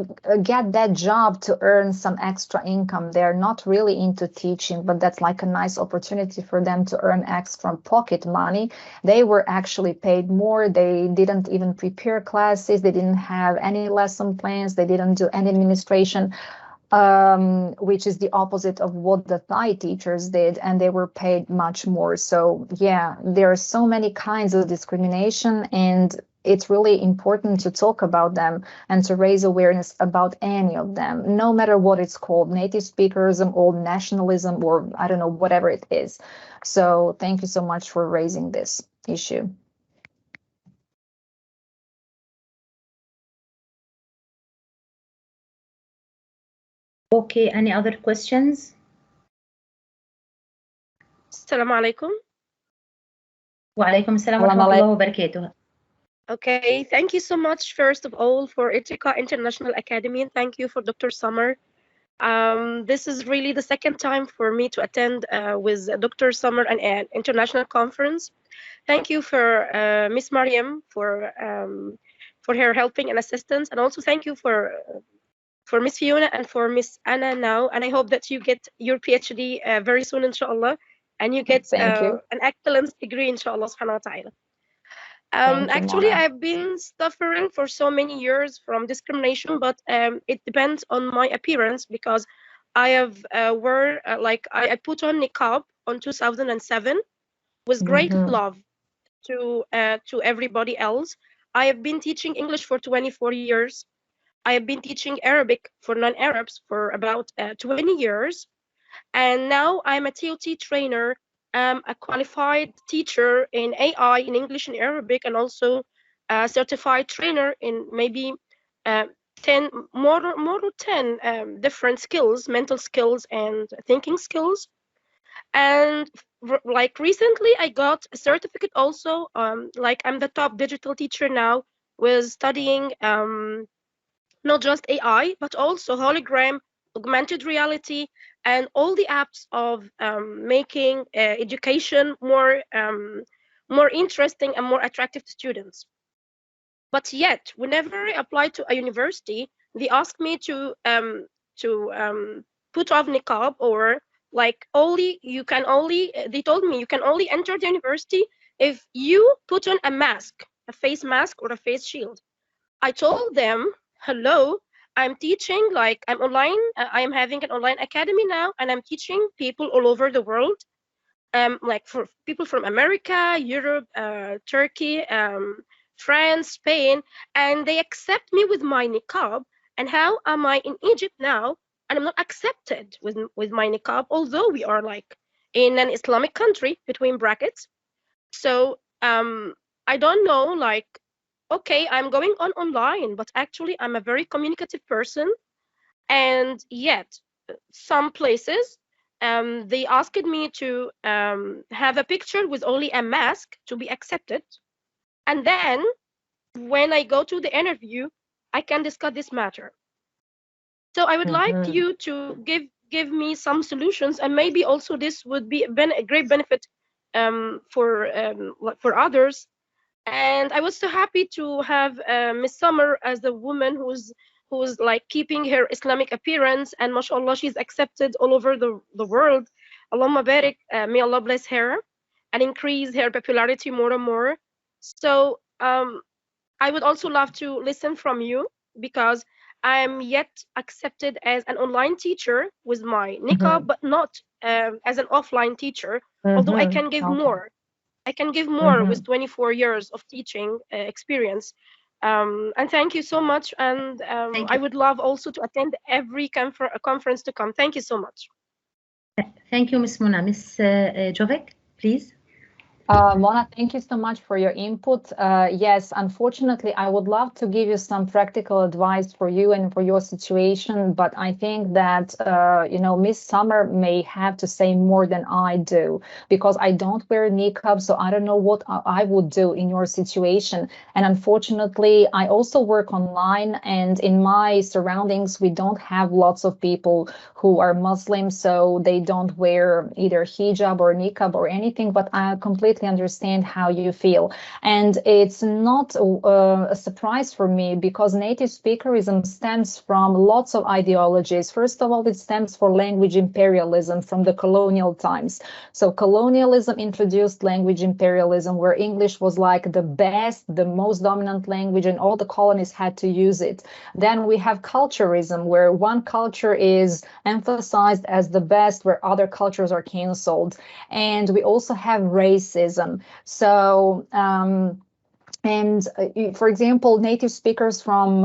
get that job to earn some extra income. They're not really into teaching, but that's like a nice opportunity for them to earn extra pocket money. They were actually paid more. They didn't even prepare classes. They didn't have any lesson plans. They didn't do any administration, which is the opposite of what the Thai teachers did, and they were paid much more. So yeah, there are so many kinds of discrimination, and it's really important to talk about them and to raise awareness about any of them, no matter what it's called, native speakerism or nationalism, or I don't know, whatever it is. So thank you so much for raising this issue. Okay, any other questions? Assalamu alaikum. Wa alaikum assalam wa rahmatullahi wa barakatuh. Okay, thank you so much, first of all, for Etika International Academy, and thank you for Dr. Summer. This is really the second time for me to attend with Dr. Summer an international conference. Thank you for Miss Mariam for her helping and assistance, and also thank you for Miss Fiona and for Miss Anna now. And I hope that you get your PhD very soon, inshallah, and you get an excellent degree, inshallah, subhanahu wa ta'ala. Actually, I've been suffering for so many years from discrimination, but it depends on my appearance, because I have I put on niqab on 2007 with great love to everybody else. I have been teaching English for 24 years. I have been teaching Arabic for non-Arabs for about 20 years, and now I'm a TOT trainer. A qualified teacher in AI, in English and Arabic, and also a certified trainer in maybe 10 different skills, mental skills and thinking skills. And like recently, I got a certificate also. Like I'm the top digital teacher now, with studying not just AI, but also hologram, augmented reality, and all the apps of making education more interesting and more attractive to students. But yet, whenever I apply to a university, they ask me to put off niqab, or like they told me you can only enter the university if you put on a mask, a face mask or a face shield. I told them, hello, I'm teaching, like I'm online, I'm having an online academy now, and I'm teaching people all over the world, like for people from America, Europe, Turkey, France, Spain, and they accept me with my niqab. And how am I in Egypt now, and I'm not accepted with my niqab, although we are like in an Islamic country, between brackets. So I don't know, like, okay, I'm going on online, but actually I'm a very communicative person. And yet some places, they asked me to have a picture with only a mask to be accepted. And then when I go to the interview, I can discuss this matter. So I would like you to give me some solutions, and maybe also this would be a great benefit for others. And I was so happy to have Miss Summer as a woman who's like keeping her Islamic appearance, and mashallah, she's accepted all over the world. Allahumma barik, may Allah bless her and increase her popularity more and more. So I would also love to listen from you, because I am yet accepted as an online teacher with my niqab, but not as an offline teacher, although I can give more. I can give more with 24 years of teaching experience. And thank you so much. And I would love also to attend every conference to come. Thank you so much. Thank you, Ms. Mona. Ms. Jovic, please. Mona, thank you so much for your input. Yes, unfortunately, I would love to give you some practical advice for you and for your situation, but I think that, Miss Summer may have to say more than I do, because I don't wear niqab, so I don't know what I would do in your situation. And unfortunately, I also work online, and in my surroundings, we don't have lots of people who are Muslim, so they don't wear either hijab or niqab or anything, but I completely understand how you feel. And it's not a surprise for me, because native speakerism stems from lots of ideologies. First of all, it stems for language imperialism from the colonial times. So colonialism introduced language imperialism, where English was like the best, the most dominant language, and all the colonies had to use it. Then we have culturism, where one culture is emphasized as the best, where other cultures are canceled. And we also have racism. So, for example, native speakers from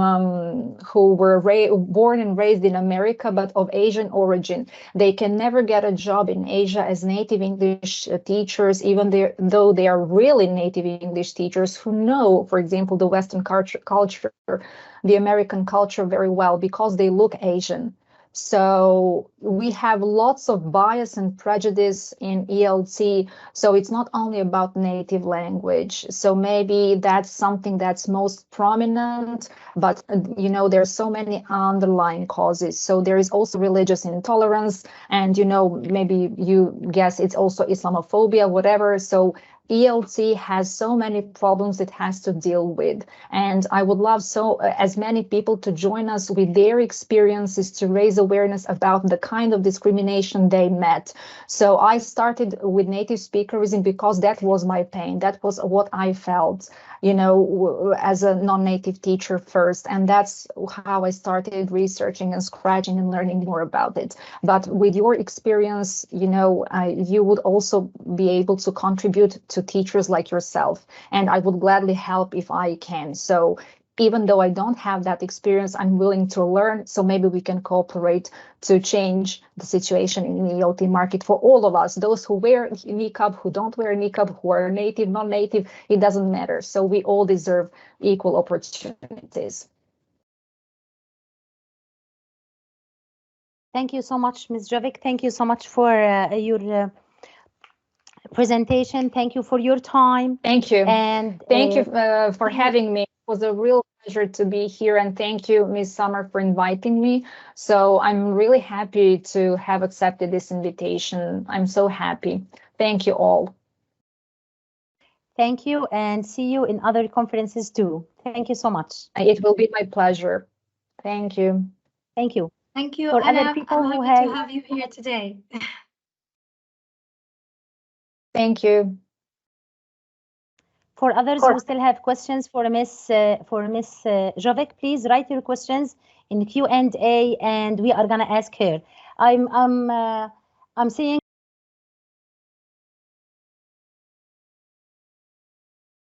who were born and raised in America but of Asian origin, they can never get a job in Asia as native English teachers, even though they are really native English teachers who know, for example, the Western culture, the American culture very well, because they look Asian. So we have lots of bias and prejudice in ELT. So it's not only about native language. So maybe that's something that's most prominent, but there are so many underlying causes. So there is also religious intolerance, and maybe you guess it's also Islamophobia, whatever. So ELT has so many problems it has to deal with. And I would love as many people to join us with their experiences to raise awareness about the kind of discrimination they met. So I started with native speakerism because that was my pain. That was what I felt, as a non-native teacher first. And that's how I started researching and scratching and learning more about it. But with your experience, you would also be able to contribute to teachers like yourself. And I would gladly help if I can. So even though I don't have that experience, I'm willing to learn. So maybe we can cooperate to change the situation in the ELT market for all of us, those who wear niqab, who don't wear niqab, who are native, non-native, it doesn't matter. So we all deserve equal opportunities. Thank you so much, Ms. Jovic. Thank you so much for your presentation. Thank you for your time. Thank you. And thank you for having me. It was a real pleasure to be here, and thank you, Ms. Summer, for inviting me. So I'm really happy to have accepted this invitation. I'm so happy. Thank you all. Thank you, and see you in other conferences too. Thank you so much. It will be my pleasure. Thank you. Thank you. Thank you. For other people I'm who happy to have you here today. Thank you. For others who still have questions for Miss Jovic, please write your questions in Q&A, and we are gonna ask her. I'm seeing